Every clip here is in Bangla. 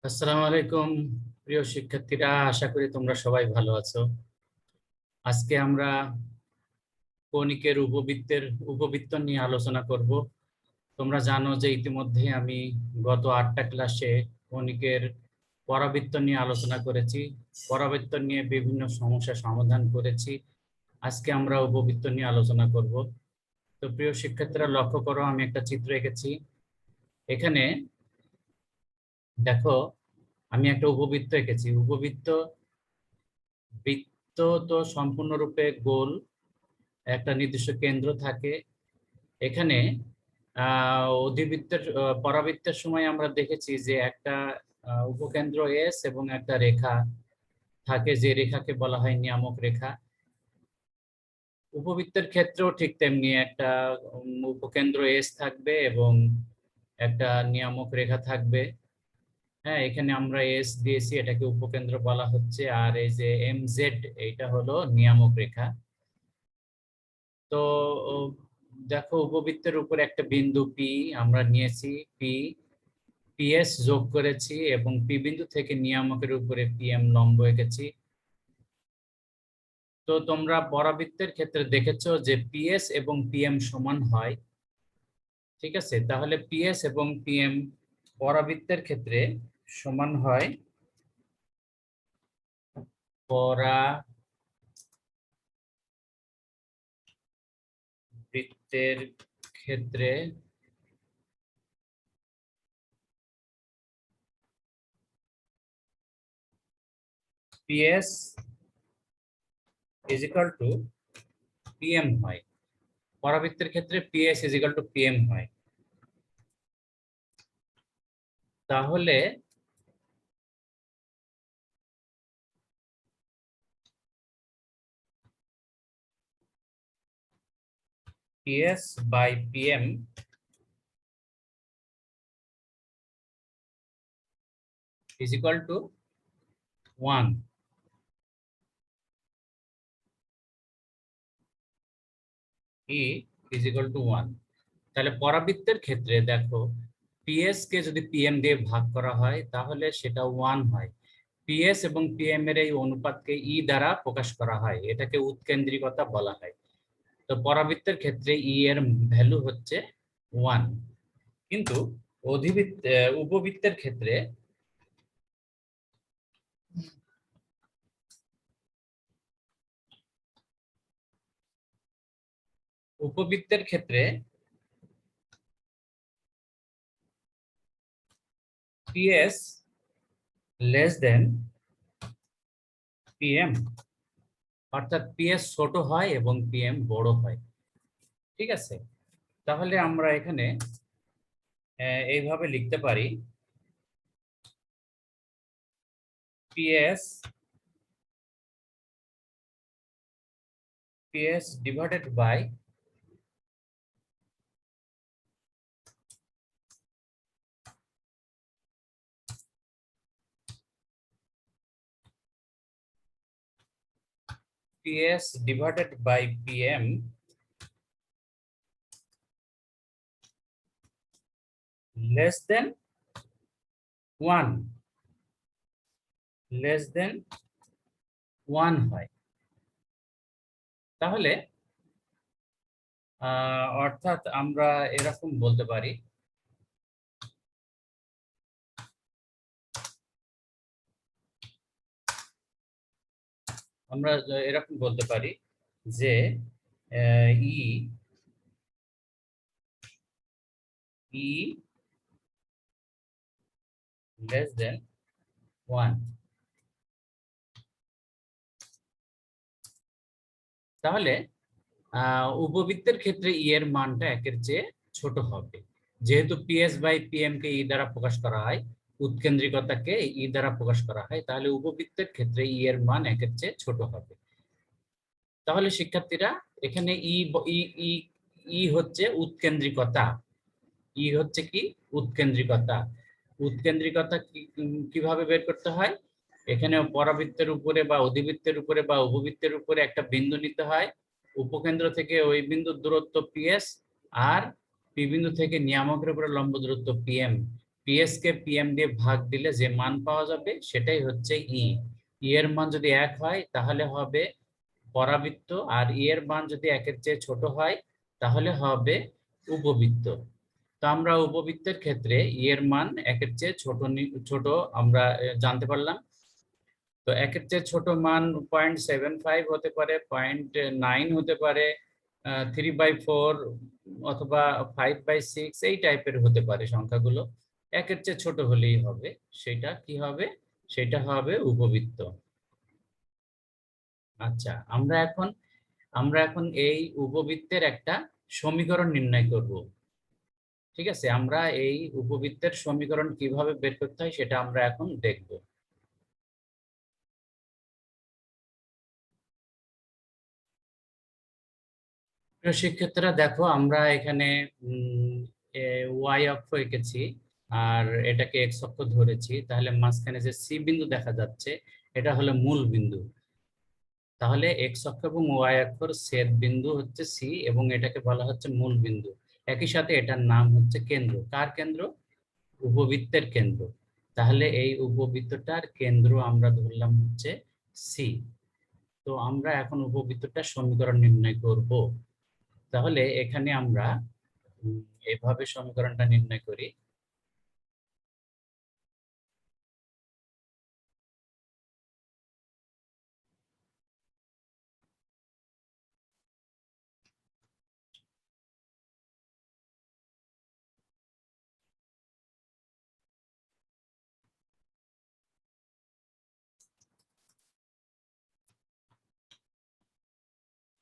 আসসালামু আলাইকুম প্রিয় শিক্ষার্থীরা, আশা করি তোমরা সবাই ভালো আছো। আজকে আমরা কৌণিকের উপবৃত্ত নিয়ে আলোচনা করব। তোমরা জানো যে ইতিমধ্যে আমি গত 8টা ক্লাসে কৌণিকের পরাবৃত্ত নিয়ে আলোচনা করেছি। পরাবৃত্ত নিয়ে বিভিন্ন সমস্যার সমাধান করেছি। আজকে আমরা উপবৃত্ত নিয়ে আলোচনা করব। তো প্রিয় শিক্ষার্থীরা, লক্ষ্য করো, আমি একটা চিত্র এঁকেছি। এখানে দেখো, আমি একটা উপবৃত্ত এঁকেছি। বৃত্ত তো সম্পূর্ণরূপে গোল, একটা নির্দিষ্ট কেন্দ্র থাকে। এখানে পরাবৃত্তের সময় আমরা দেখেছি যে একটা উপকেন্দ্র এস এবং একটা রেখা থাকে, যে রেখাকে বলা হয় নিয়ামক রেখা। উপবৃত্তের ক্ষেত্রেও ঠিক তেমনি একটা উপকেন্দ্র এস থাকবে এবং একটা নিয়ামক রেখা থাকবে। হ্যাঁ, এখানে আমরা এস দিয়েছি, এটাকে উপকেন্দ্র বলা হচ্ছে, আর এই যে এম জেড, এইটা হলো নিয়ামক রেখা। তো দেখো, উপবৃত্তের উপর একটা বিন্দু পি আমরা নিয়েছি, পিএস যোগ করেছি এবং পি বিন্দু থেকে নিয়ামকের উপরে পিএম লম্ব এঁকেছি। তো তোমরা পরাবৃত্তের ক্ষেত্রে দেখেছো যে পিএস এবং পিএম সমান হয়। ঠিক আছে, তাহলে পিএস এবং পিএম পরাবৃত্তের ক্ষেত্রে সমান হয়। পরাবৃত্তের ক্ষেত্রে PS is equal two PM হয়। পরাবৃত্তের ক্ষেত্রে PS is equal two PM হয়। তাহলে PS by PM is equal to 1. E is equal to 1. তাহলে পরাবৃত্তের ক্ষেত্রে দেখো, PS কে যদি PM দিয়ে ভাগ করা হয় তাহলে সেটা 1 হয়। PS এবং PM এর এই অনুপাতকে E দ্বারা প্রকাশ করা হয়, এটাকে উৎকেন্দ্রিকতা বলা হয়। তো পরাবৃত্তের ক্ষেত্রে E এর ভ্যালু হচ্ছে 1, কিন্তু উপবৃত্তের ক্ষেত্রে PS লেস দেন PM, অর্থাৎ PS ছোট হয় এবং PM বড় হয়। ঠিক আছে, তাহলে আমরা এখানে এইভাবে লিখতে পারি, PS divided by PM less than 1 হয়। তাহলে অর্থাৎ আমরা এরকম বলতে পারি, যে ই লেস দেন 1। তাহলে উপবৃত্তের ক্ষেত্রে ই এর মানটা 1-এর চেয়ে ছোট হবে, যেহেতু পিএস বাই পিএম কে ই দ্বারা প্রকাশ করা হয়, উৎকেন্দ্রিকতাকে ই দ্বারা প্রকাশ করা হয়, তাহলে উপবৃত্তের ক্ষেত্রে ই এর মান 1-এর চেয়ে ছোট হবে। তাহলে শিক্ষার্থীরা, এখানে ই ই ই ই হচ্ছে উৎকেন্দ্রিকতা। ই হচ্ছে কি? উৎকেন্দ্রিকতা। উৎকেন্দ্রিকতা কিভাবে বের করতে হয়? এখানে পরাবৃত্তের উপরে বা অধিবৃত্তের উপরে বা উপবৃত্তের উপরে একটা বিন্দু নিতে হয়। উপকেন্দ্র থেকে ওই বিন্দুর দূরত্ব পিএস, আর পি বিন্দু থেকে নিয়ামকের উপরে লম্ব দূরত্ব পিএম। পিএস কে পিএম দিয়ে ভাগ দিলে যে মান পাওয়া যাবে সেটাই হচ্ছে ই। এর মান যদি 1 হয় তাহলে হবে পরাবৃত্ত, আর এর মান যদি 1-এর চেয়ে ছোট হয় তাহলে হবে উপবৃত্ত। তো আমরা উপবৃত্তের ক্ষেত্রে এর মান 1-এর চেয়ে ছোট আমরা জানতে পারলাম। তো 1-এর চেয়ে ছোট মান 0.75 হতে পারে, 0.9 হতে পারে, 3/4 অথবা 5/6 এই টাইপের হতে পারে সংখ্যাগুলো। 1-এর চেয়ে ছোট হলেই হবে, সেটা কি হবে? সেটা হবে উপবৃত্ত। আচ্ছা, আমরা এখন এই উপবৃত্তের একটা সমীকরণ নির্ণয় করব। ঠিক আছে, আমরা এই উপবৃত্তের সমীকরণ কিভাবে বের করতে হয় সেটা আমরা এখন দেখব। প্রিয় শিক্ষার্থীরা দেখো, আমরা এখানে ওয়াই অক্ষ এঁকেছি আর এটাকে এক্স অক্ষ ধরেছি, তাহলে মাঝখানে যে সি বিন্দু দেখা যাচ্ছে এটা হলো মূল বিন্দু। তাহলে এক্স অক্ষ এবং ওয়াই অক্ষর ছেদ বিন্দু হচ্ছে সি এবং এটাকে বলা হচ্ছে মূল বিন্দু। একই সাথে এটার নাম হচ্ছে কেন্দ্র। কার কেন্দ্র? উপবৃত্তের কেন্দ্র। তাহলে এই উপবৃত্তটার কেন্দ্র আমরা ধরলাম হচ্ছে সি। তো আমরা এখন উপবৃত্তটার সমীকরণ নির্ণয় করব। তাহলে এখানে আমরা এভাবে সমীকরণটা নির্ণয় করি।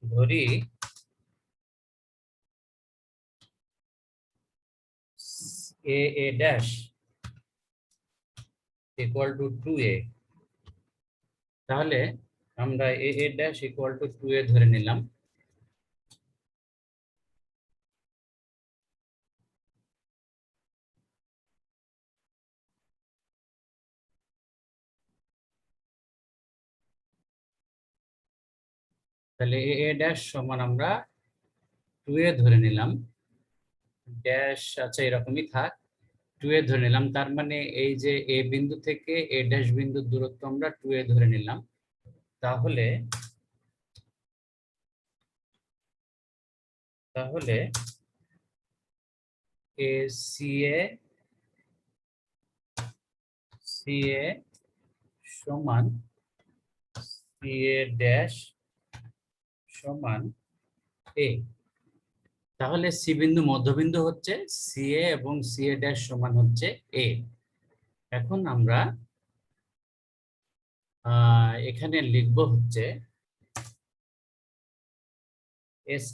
ধরি এ ড্যাশ ইকুয়াল টু 2a। তাহলে আমরা এ ড্যাশ ইকুয়াল টু 2a ধরে নিলাম। তাহলে এ ড্যাশ সমান আমরা 2a ধরে নিলাম। ড্যাশ আচ্ছা এরকমই থাক, 2a ধরে নিলাম। তার মানে এই যে এ বিন্দু থেকে এ ড্যাশ বিন্দুর দূরত্ব আমরা 2a ধরে নিলাম। তাহলে তাহলে এ সি এ সমান সি এ ড্যাশ সমান এ। তাহলে সি বিন্দু মধ্যবিন্দু হচ্ছে সি এ এবং সি এ ড্যাশ সমান হচ্ছে এ। এখন আমরা এখানে লিখব হচ্ছে S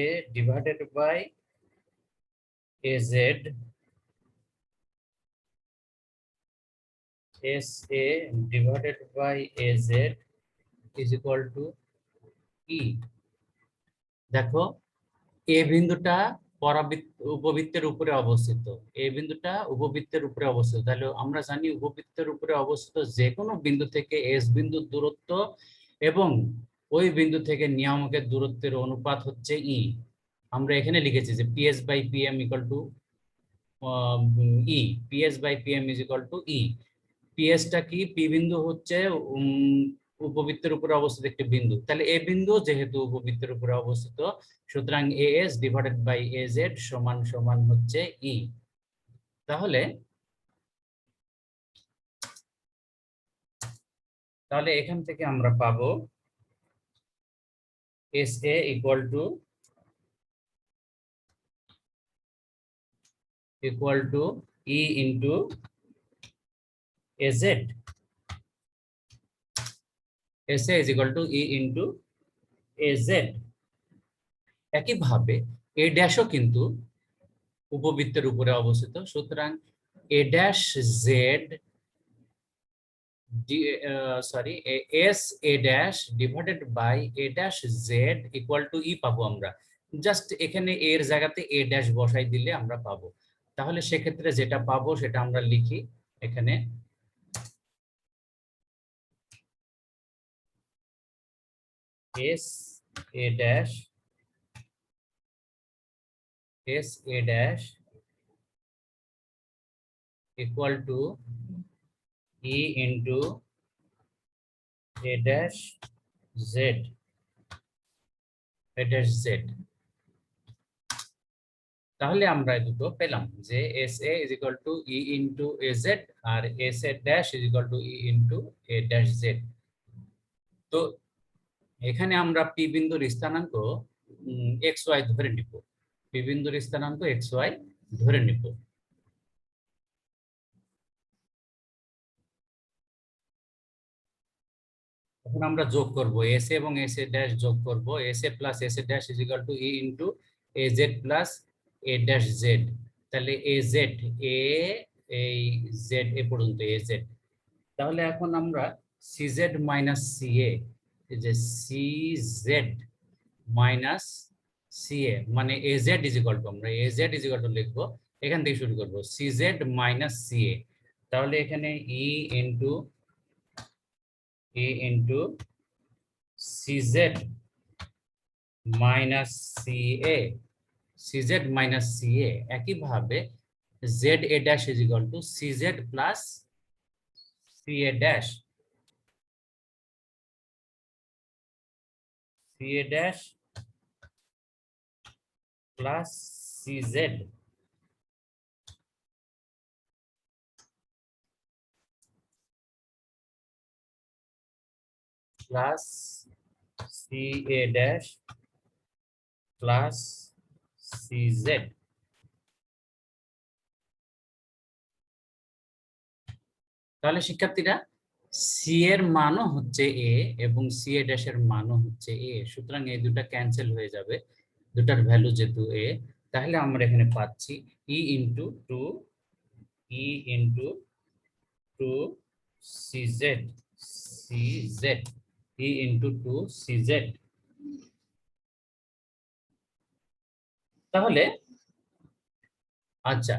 A divided by A Z, S A divided by A Z is equal to E. দেখো, এ বিন্দুটা উপবৃত্তের উপরে অবস্থিত। এ বিন্দুটা উপবৃত্তের উপরে অবস্থিত, তাহলে আমরা জানি উপবৃত্তের উপরে অবস্থিত যে কোনো বিন্দু থেকে এস বিন্দুর দূরত্ব এবং ওই বিন্দু থেকে নিয়ামকের দূরত্বের অনুপাত হচ্ছে ই। আমরা এখানে লিখেছি যে PS by PM equal to E. PS by PM is equal to E. পিএসটা কি? পি বিন্দু হচ্ছে উপবৃত্তের উপরে অবস্থিত একটি বিন্দু, তাহলে এ বিন্দু যেহেতু উপবৃত্তের উপরে অবস্থিত সুতরাং A S divided by A Z সমান সমান হচ্ছে ই। তাহলে তাহলে এখান থেকে আমরা পাবো S A equal to E into A Z. S A is equal to E into A Z. একইভাবে এ ড্যাশও কিন্তু উপবৃত্তের উপরে অবস্থিত, সুতরাং A dash Z sorry S A dash divided by A dash Z equal to E পাবো আমরা। জাস্ট এখানে এর জায়গাতে এ ড্যাশ বসাই দিলে আমরা পাবো। তাহলে সেক্ষেত্রে যেটা পাবো সেটা আমরা লিখি এখানে। S A dash S A dash equal to E into A dash Z, A dash Z. তাহলে আমরা এই দুটো পেলাম যে S A is equal to E into A Z আর S A dash is equal to E into A dash Z. তো এখানে আমরা পি বিন্দুর স্থানাঙ্ক এক্স ওয়াই ধরে নিব, পি বিন্দুর স্থানাঙ্ক এক্স ওয়াই ধরে নিব। এখন আমরা যোগ করব এস এ এবং এস এ ড্যাশ যোগ করব, S A plus S A dash is equal to E into A Z plus A dash Z. তাহলে এ জেড, এ এই জেড এ পর্যন্ত এ জেড। তাহলে এখন আমরা সিজেড মাইনাস সিএ, যে সিজেড মাইনাস সিএ মানে এজেড ইজ ইকুয়াল টু, আমরা এজেড ইজ ইকুয়াল টু লিখবো, এখান থেকে শুরু করব সিজেড মাইনাস সিএ। তাহলে এখানে E into CZ minus CA, CZ minus CA. একইভাবে Z A dash is equal to CZ plus CA dash, CA dash plus CZ plus CA dash plus CZ. তাহলে শিক্ষার্থীরা সি এর মানও হচ্ছে এ এবং সি এ ড্যাশের মানও হচ্ছে এ, সুতরাং এই দুটা ক্যান্সেল হয়ে যাবে, দুটার ভ্যালু যেহেতু এ। তাহলে আমরা এখানে পাচ্ছি ই into two, E into two CZ, CZ, ই ইন্টু টু সিজেড। তাহলে আচ্ছা,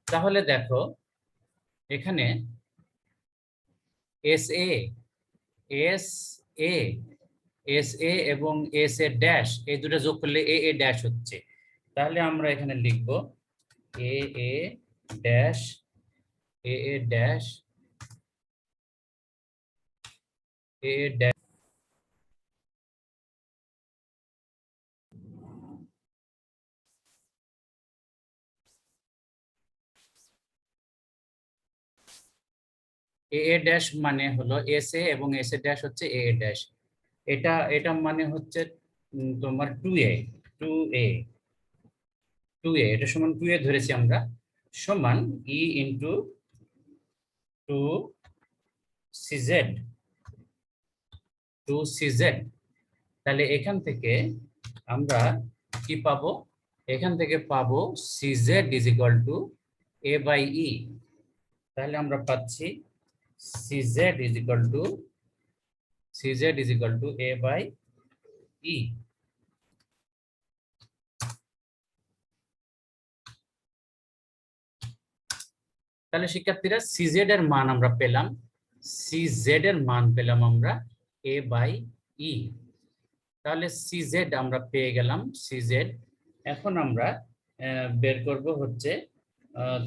তাহলে দেখো এখানে S A, S A, S A এবং এস এ ড্যাশ এই দুটো যোগ করলে এ এ ড্যাশ হচ্ছে। তাহলে আমরা এখানে লিখব এ a dash, A a dash, A a dash, A a dash মানে হলো এস এ এবং এস এ ড্যাশ হচ্ছে এ এ ড্যাশ। এটা এটা মানে হচ্ছে তোমার two A, two A, two A, এটা সমান টু এ ধরেছি আমরা, সমান E into two CZ, two CZ. তাহলে এখান থেকে আমরা কি পাবো, এখান থেকে পাবো CZ is equal to A by E. তাহলে আমরা পাচ্ছি CZ is equal to, CZ is equal to A by E. তাহলে শিক্ষার্থীরা সিজেড এর মান আমরা পেলাম, সিজেড এর মান পেলাম আমরা এ বাই ই। তাহলে সিজেড আমরা পেয়ে গেলাম, সিজেড। এখন আমরা বের করব হচ্ছে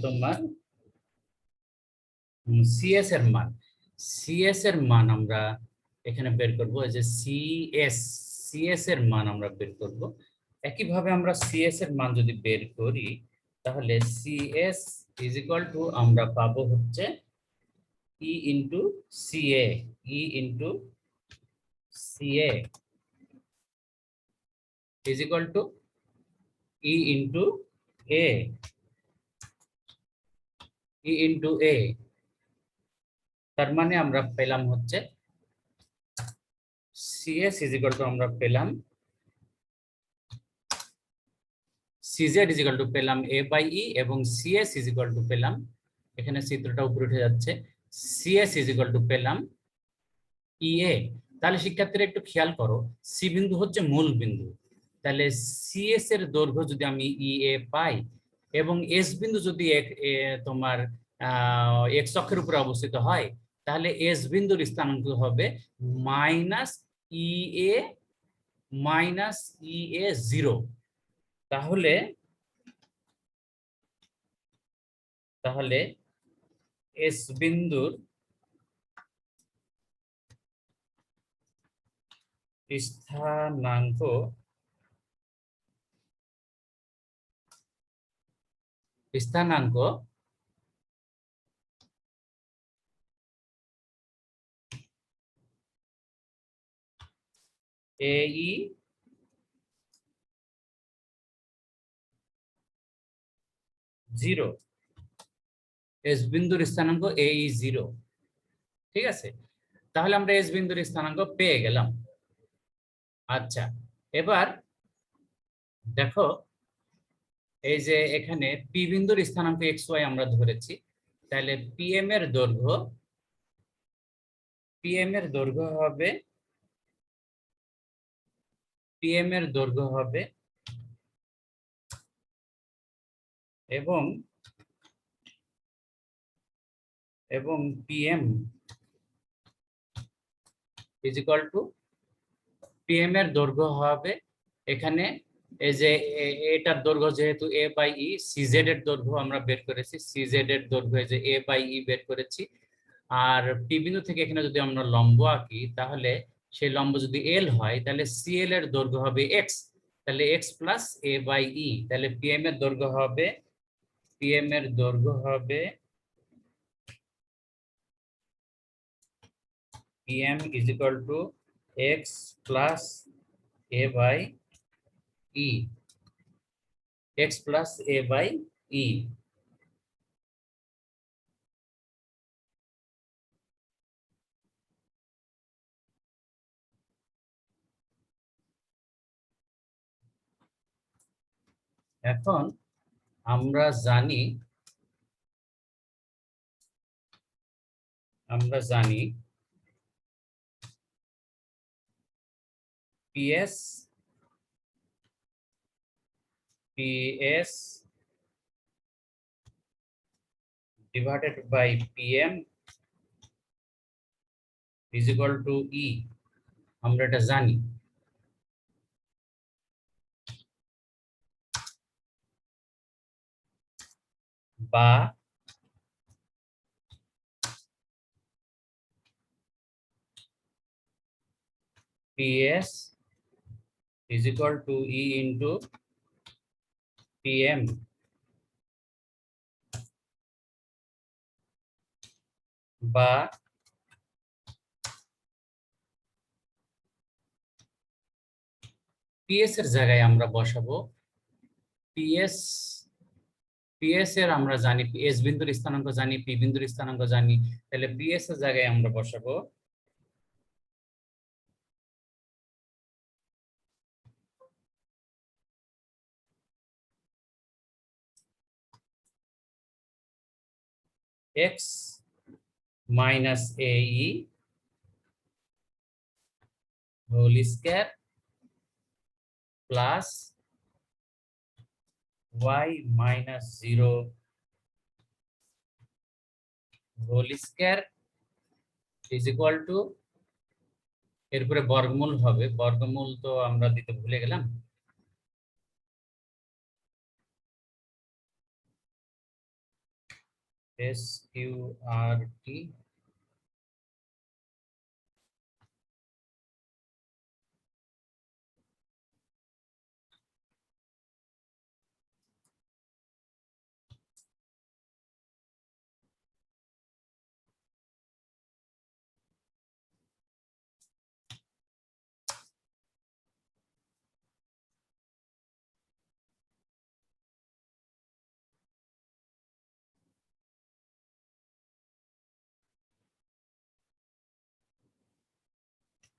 তোমার সিএস এর মান, সিএস এর মান আমরা এখানে বের করব, এই যে সিএস, সিএস এর মান আমরা বের করব। একইভাবে আমরা সিএস এর মান যদি বের করি তাহলে সিএস ইজ ইকুয়াল টু আমরা পাবো হচ্ছে E into CA, E into CA is equal to E into A, E into A. তার মানে আমরা পেলাম হচ্ছে সিএস ইজ ইকুয়াল টু আমরা পেলাম সিজেড ইজ ইকুয়াল টু পেলাম এ বাই ই এবং সিএস ইজ ইকুয়াল টু পেলাম, এখানে চিত্রটা উপরে উঠে যাচ্ছে, সিএস ইজ ইকুয়াল টু পেলাম ইএ। তাহলে শিক্ষার্থীরা একটু খেয়াল করো, সি বিন্দু হচ্ছে মূল বিন্দু, তাহলে সিএস এর দৈর্ঘ্য যদি আমি ইএ পাই এবং এস বিন্দু যদি তোমার এক্স অক্ষের উপরে অবস্থিত হয়, তাহলে এস বিন্দুর স্থানাঙ্ক হবে মাইনাস ইএ, মাইনাস ইএ জিরো। তাহলে তাহলে এস বিন্দুর স্থানাঙ্ক এই 0, এস বিন্দুর স্থানাঙ্ক এই 0। ঠিক আছে, তাহলে আমরা এস বিন্দুর স্থানাঙ্ক পেয়ে গেলাম। আচ্ছা, এবার দেখো এই যে এখানে পি বিন্দুর স্থানাঙ্ক এক্স ওয়াই আমরা ধরেছি, তাহলে পিএম এর দৈর্ঘ্য হবে এবং PM is equal two PM এর দৈর্ঘ্য হবে এখানে এই যে এটার দৈর্ঘ্য যেহেতু এ বাই ই, সিজেড এর দৈর্ঘ্য আমরা বের করেছি, সিজেড এর দৈর্ঘ্য এই যে এ বাই ই বের করেছি। আর পি বিন্দু থেকে এখানে যদি আমরা লম্ব আঁকি, তাহলে সেই লম্ব যদি এল হয়, তাহলে সিএল এর দৈর্ঘ্য হবে এক্স, তাহলে X plus A by E, তাহলে পিএম এর দৈর্ঘ্য হবে PM is equal to X plus A by E, X plus A by E. এখন আমরা জানি PS divided by PM is equal to E, আমরা এটা জানি। বা PS is equal to E into PM, বা PS এর জায়গায় আমরা বসাবো PS এর আমরা জানি এস বিন্দুর স্থানাঙ্ক জানি, পি বিন্দুর স্থানাঙ্ক জানি, তাহলে PS এর জায়গায় আমরা বসাবো x minus AE whole square plus y minus 0 whole square is equal to, এরপরে বর্গমূল হবে, বর্গমূল তো আমরা দিতে ভুলে গেলাম, SQRT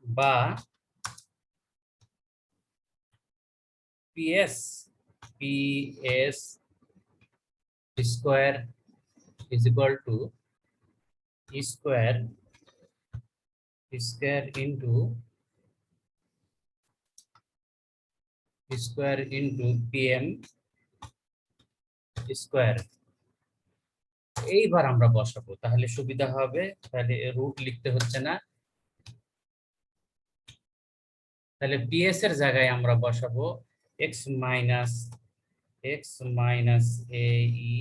বা PS square is equal to square into PM square. এইবার আমরা বসাবো, তাহলে সুবিধা হবে, তাহলে রুট লিখতে হচ্ছে না। তাহলে PS এর জায়গায় আমরা বসাবো x minus AE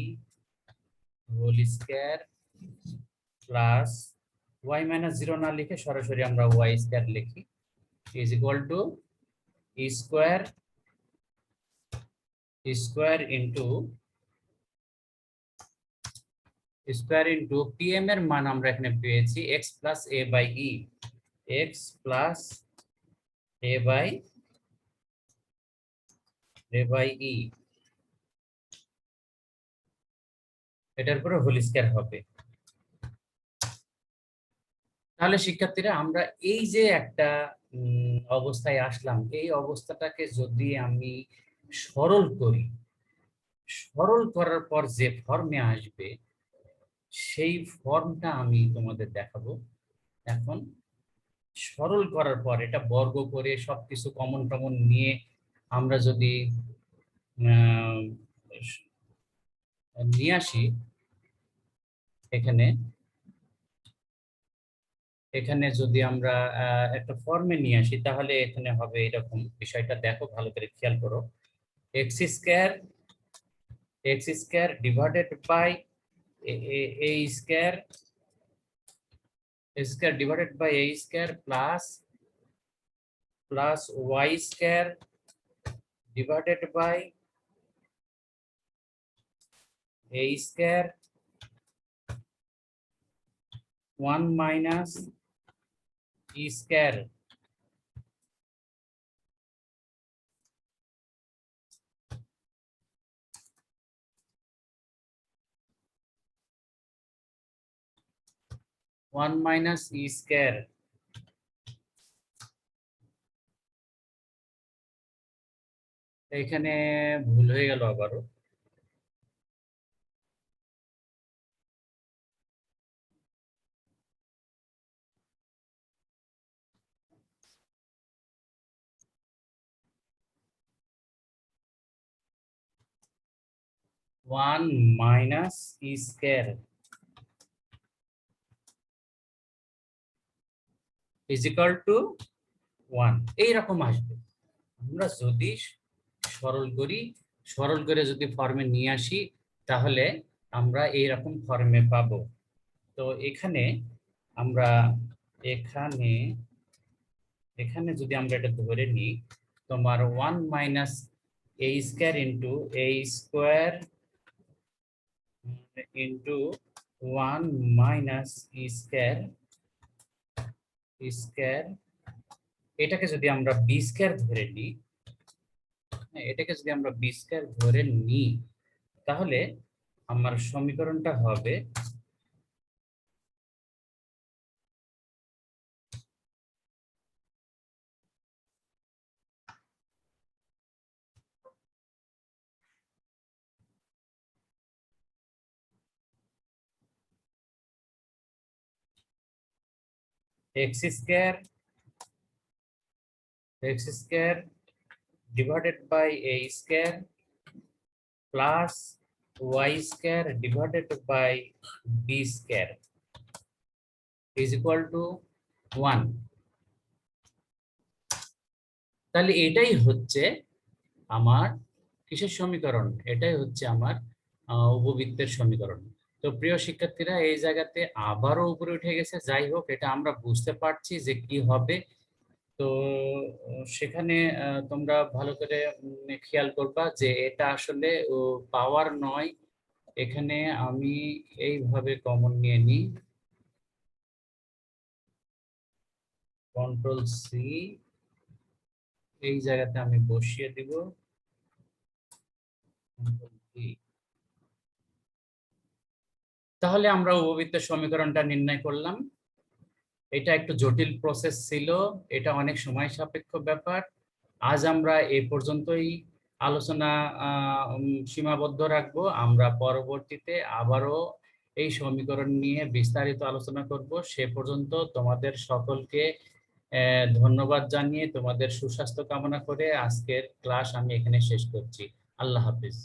whole square plus y minus 0 না লিখে সরাসরি আমরা y স্কয়ার লিখি is equal to square into pm এর মান আমরা এখানে পেয়েছি x plus a by e, x plus a by e, এটার পরে হোল স্কয়ার হবে। তাহলে শিক্ষার্থীরা আমরা এই যে একটা অবস্থায় আসলাম, এই অবস্থাটাকে যদি আমি সরল করি, সরল করার পর যে ফর্মে আসবে সেই ফর্মটা আমি তোমাদের দেখাবো। এখন সরল করার পর এটা বর্গ করে সবকিছু কমন টমন নিয়ে আমরা যদি নিয়ে আসি এখানে যদি আমরা একটা ফর্মে নিয়ে আসি তাহলে এখানে হবে এরকম। বিষয়টা দেখো, ভালো করে খেয়াল করো। X square divided by A square divided by A square plus Y square divided by A square 1 minus E square এখানে ভুল হয়ে গেল আবারও। One minus E square is equal to 1, এইরকম আসবে। আমরা যদি সরল করে যদি ফর্মে নিয়ে আসি তাহলে আমরা এইরকম ফর্মে পাবো। তো এখানে আমরা এখানে যদি আমরা এটা ধরে নিই, তোমার 1 মাইনাস এ স্কয়ার ইন্টু এ square into 1 minus E square এটাকে যদি আমরা বি স্কয়ার ধরে নিই, তাহলে আমার সমীকরণটা হবে X square divided by A square plus Y square divided by B square is equal to 1। তাহলে এটাই হচ্ছে আমার কিসের সমীকরণ? এটাই হচ্ছে আমার উপবৃত্তের সমীকরণ। তো প্রিয় শিক্ষার্থীরা, এই জায়গাতে আবারও উপরে উঠে গেছে। যাই হোক, এটা আমরা বুঝতে পারছি যে কি হবে। তো সেখানে তোমরা ভালো করে খেয়াল করবা যে এটা আসলে পাওয়ার নয়। এখানে আমি এইভাবে কমন নিয়ে নিই, কন্ট্রোল সি, এই জায়গাতে আমি বসিয়ে দিব কন্ট্রোল ভি। তাহলে আমরা উপবৃত্তের সমীকরণটা নির্ণয় করলাম। এটা একটু জটিল প্রসেস ছিল, এটা অনেক সময় সাপেক্ষ ব্যাপার। আজ আমরা এই পর্যন্তই আলোচনা সীমাবদ্ধ রাখবো। আমরা পরবর্তীতে আবারও এই সমীকরণ নিয়ে বিস্তারিত আলোচনা করব। সে পর্যন্ত তোমাদের সকলকে ধন্যবাদ জানিয়ে তোমাদের সুস্বাস্থ্য কামনা করে আজকের ক্লাস আমি এখানে শেষ করছি। আল্লাহ হাফিজ।